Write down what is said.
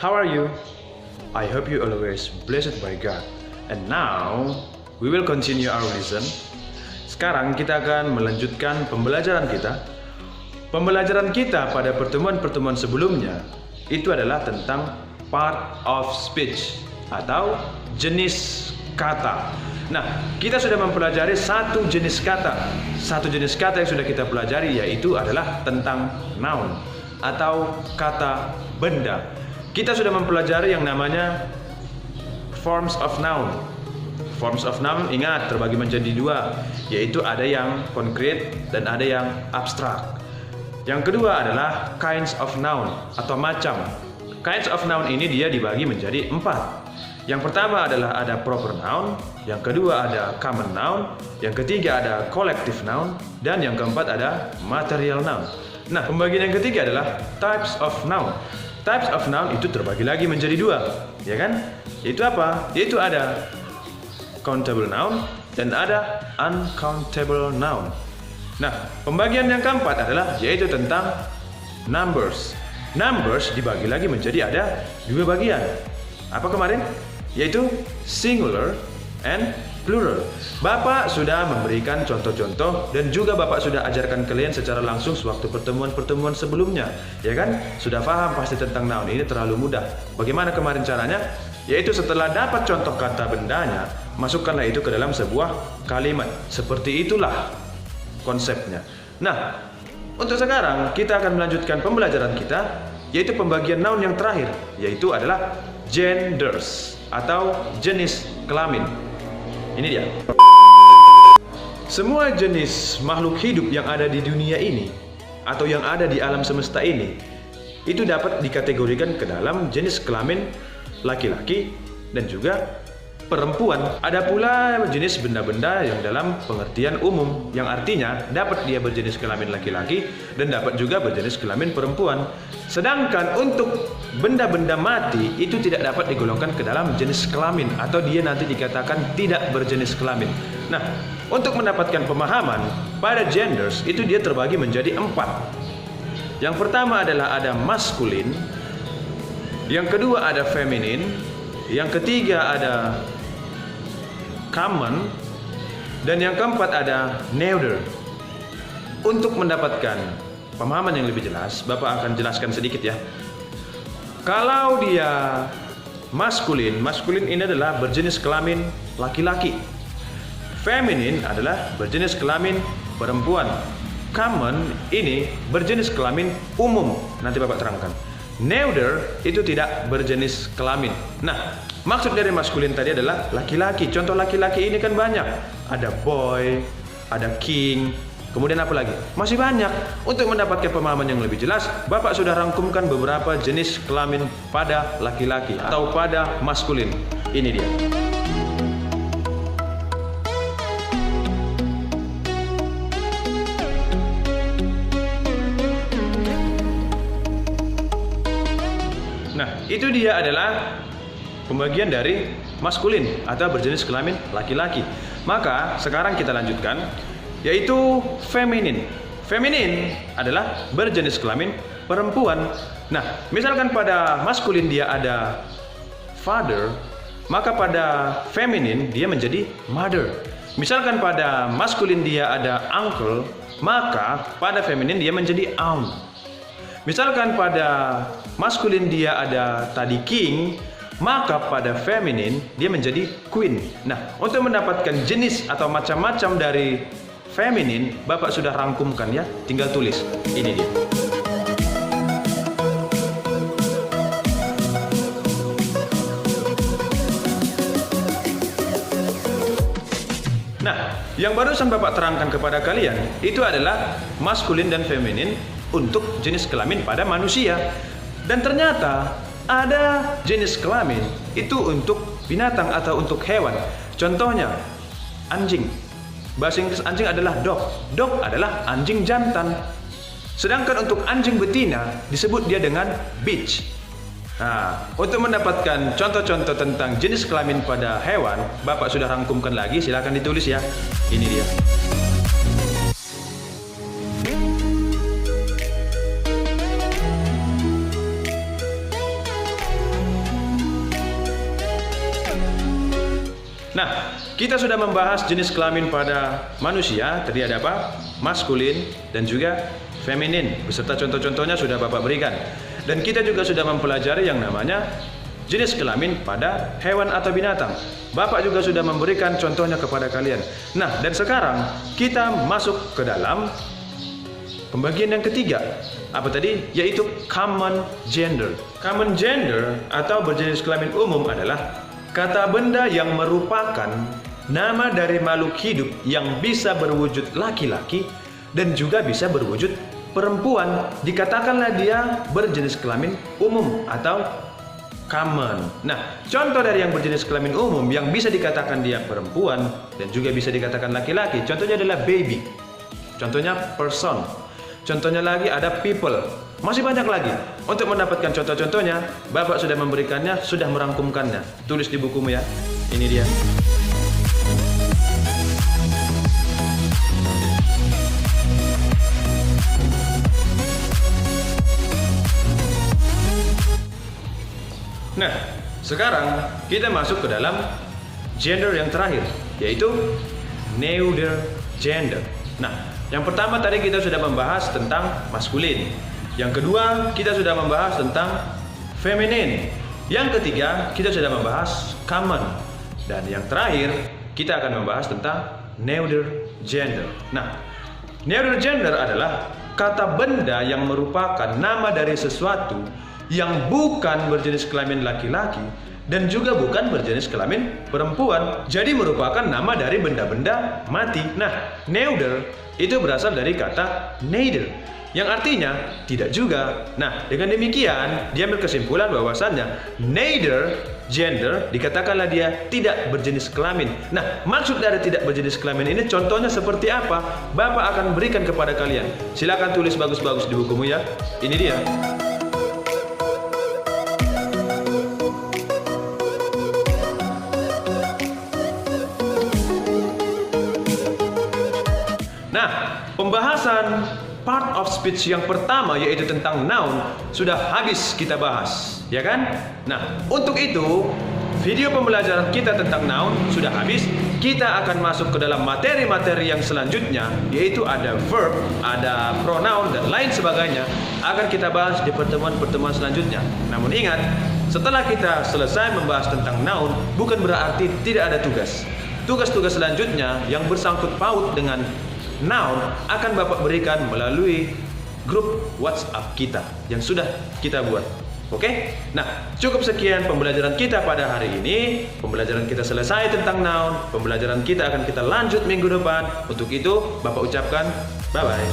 How are you? I hope you always blessed by God. And now, we will continue our lesson. Sekarang kita akan melanjutkan pembelajaran kita. Pembelajaran kita pada pertemuan-pertemuan sebelumnya itu adalah tentang part of speech atau jenis kata. Nah, kita sudah mempelajari satu jenis kata. Satu jenis kata yang sudah kita pelajari yaitu adalah tentang noun atau kata benda. Kita sudah mempelajari yang namanya forms of noun. Forms of noun ingat terbagi menjadi dua, yaitu ada yang konkret dan ada yang abstrak. Yang kedua adalah kinds of noun atau macam. Kinds of noun ini dia dibagi menjadi 4. Yang pertama adalah ada proper noun, yang kedua ada common noun, yang ketiga ada collective noun, dan yang keempat ada material noun. Nah, pembagian yang ketiga adalah types of noun. Types of noun itu terbagi lagi menjadi 2, ya kan? Yaitu apa? Yaitu ada countable noun dan ada uncountable noun. Nah, pembagian yang keempat adalah yaitu tentang numbers. Numbers dibagi lagi menjadi ada 2 bagian. Apa kemarin? Yaitu singular and plural. Bapak sudah memberikan contoh-contoh dan juga Bapak sudah ajarkan kalian secara langsung sewaktu pertemuan-pertemuan sebelumnya, ya kan? Sudah paham pasti tentang noun, ini terlalu mudah. Bagaimana kemarin caranya? Yaitu setelah dapat contoh kata bendanya, masukkanlah itu ke dalam sebuah kalimat. Seperti itulah konsepnya. Nah, untuk sekarang kita akan melanjutkan pembelajaran kita, yaitu pembagian noun yang terakhir, yaitu adalah genders atau jenis kelamin. Ini dia. Semua jenis makhluk hidup yang ada di dunia ini atau yang ada di alam semesta ini itu dapat dikategorikan ke dalam jenis kelamin laki-laki dan juga perempuan. Ada pula jenis benda-benda yang dalam pengertian umum yang artinya dapat dia berjenis kelamin laki-laki dan dapat juga berjenis kelamin perempuan. Sedangkan untuk benda-benda mati itu tidak dapat digolongkan ke dalam jenis kelamin atau dia nanti dikatakan tidak berjenis kelamin. Nah, untuk mendapatkan pemahaman pada genders itu dia terbagi menjadi 4. Yang pertama adalah ada maskulin, yang kedua ada feminin, yang ketiga ada common, dan yang keempat ada neuter. Untuk mendapatkan pemahaman yang lebih jelas, Bapak akan jelaskan sedikit ya. Kalau dia maskulin, maskulin ini adalah berjenis kelamin laki-laki. Feminin adalah berjenis kelamin perempuan. Common ini berjenis kelamin umum. Nanti Bapak terangkan. Neuter itu tidak berjenis kelamin. Nah, maksud dari maskulin tadi adalah laki-laki. Contoh laki-laki ini kan banyak. Ada boy, ada king, kemudian apa lagi? Masih banyak. Untuk mendapatkan pemahaman yang lebih jelas, Bapak sudah rangkumkan beberapa jenis kelamin pada laki-laki atau pada maskulin. Ini dia. Nah, itu dia adalah pembagian dari maskulin atau berjenis kelamin laki-laki. Maka sekarang kita lanjutkan, yaitu feminin. Feminin adalah berjenis kelamin perempuan. Nah, misalkan pada maskulin dia ada father, maka pada feminin dia menjadi mother. Misalkan pada maskulin dia ada uncle, maka pada feminin dia menjadi aunt. Misalkan pada maskulin dia ada tadi king, maka pada feminin dia menjadi queen. Nah, untuk mendapatkan jenis atau macam-macam dari feminin, Bapak sudah rangkumkan ya, tinggal tulis. Ini dia. Nah, yang barusan Bapak terangkan kepada kalian itu adalah maskulin dan feminin untuk jenis kelamin pada manusia. Dan ternyata ada jenis kelamin itu untuk binatang atau untuk hewan. Contohnya anjing. Bahasa Inggris anjing adalah dog. Dog adalah anjing jantan. Sedangkan untuk anjing betina disebut dia dengan bitch. Nah, untuk mendapatkan contoh-contoh tentang jenis kelamin pada hewan, Bapak sudah rangkumkan lagi, silakan ditulis ya. Ini dia. kita sudah membahas jenis kelamin pada manusia. Tadi ada apa? Maskulin dan juga feminin. Beserta contoh-contohnya sudah Bapak berikan. Dan kita juga sudah mempelajari yang namanya jenis kelamin pada hewan atau binatang. Bapak juga sudah memberikan contohnya kepada kalian. Nah, dan sekarang kita masuk ke dalam pembagian yang ketiga. Apa tadi? Yaitu common gender. Common gender atau berjenis kelamin umum adalah kata benda yang merupakan nama dari makhluk hidup yang bisa berwujud laki-laki dan juga bisa berwujud perempuan. Dikatakanlah dia berjenis kelamin umum atau common. Nah, contoh dari yang berjenis kelamin umum yang bisa dikatakan dia perempuan dan juga bisa dikatakan laki-laki, contohnya adalah baby, contohnya person, contohnya lagi ada people. Masih banyak lagi. Untuk mendapatkan contoh-contohnya, Bapak sudah memberikannya, sudah merangkumkannya. Tulis di bukumu ya. Ini dia. Nah, sekarang kita masuk ke dalam gender yang terakhir, yaitu neuter gender. Nah, yang pertama tadi kita sudah membahas tentang maskulin. Yang kedua, kita sudah membahas tentang feminin. Yang ketiga, kita sudah membahas common. Dan yang terakhir, kita akan membahas tentang neuter gender. Nah, neuter gender adalah kata benda yang merupakan nama dari sesuatu yang bukan berjenis kelamin laki-laki dan juga bukan berjenis kelamin perempuan. Jadi merupakan nama dari benda-benda mati. Nah, neuter itu berasal dari kata neither, yang artinya tidak juga. Nah, dengan demikian diambil kesimpulan bahwasannya neither gender dikatakanlah dia tidak berjenis kelamin. Nah, maksud dari tidak berjenis kelamin ini contohnya seperti apa? Bapak akan berikan kepada kalian. Silakan tulis bagus-bagus di bukumu ya. Ini dia. Nah, pembahasan part of speech yang pertama yaitu tentang noun sudah habis kita bahas, ya kan? Nah, untuk itu video pembelajaran kita tentang noun sudah habis. Kita akan masuk ke dalam materi-materi yang selanjutnya, yaitu ada verb, ada pronoun dan lain sebagainya, akan kita bahas di pertemuan-pertemuan selanjutnya. Namun ingat, setelah kita selesai membahas tentang noun, bukan berarti tidak ada tugas. Tugas-tugas selanjutnya yang bersangkut paut dengan noun akan Bapak berikan melalui grup WhatsApp kita yang sudah kita buat. Oke? Nah, cukup sekian pembelajaran kita pada hari ini. Pembelajaran kita selesai tentang noun. Pembelajaran kita akan kita lanjut minggu depan. Untuk itu, Bapak ucapkan bye-bye.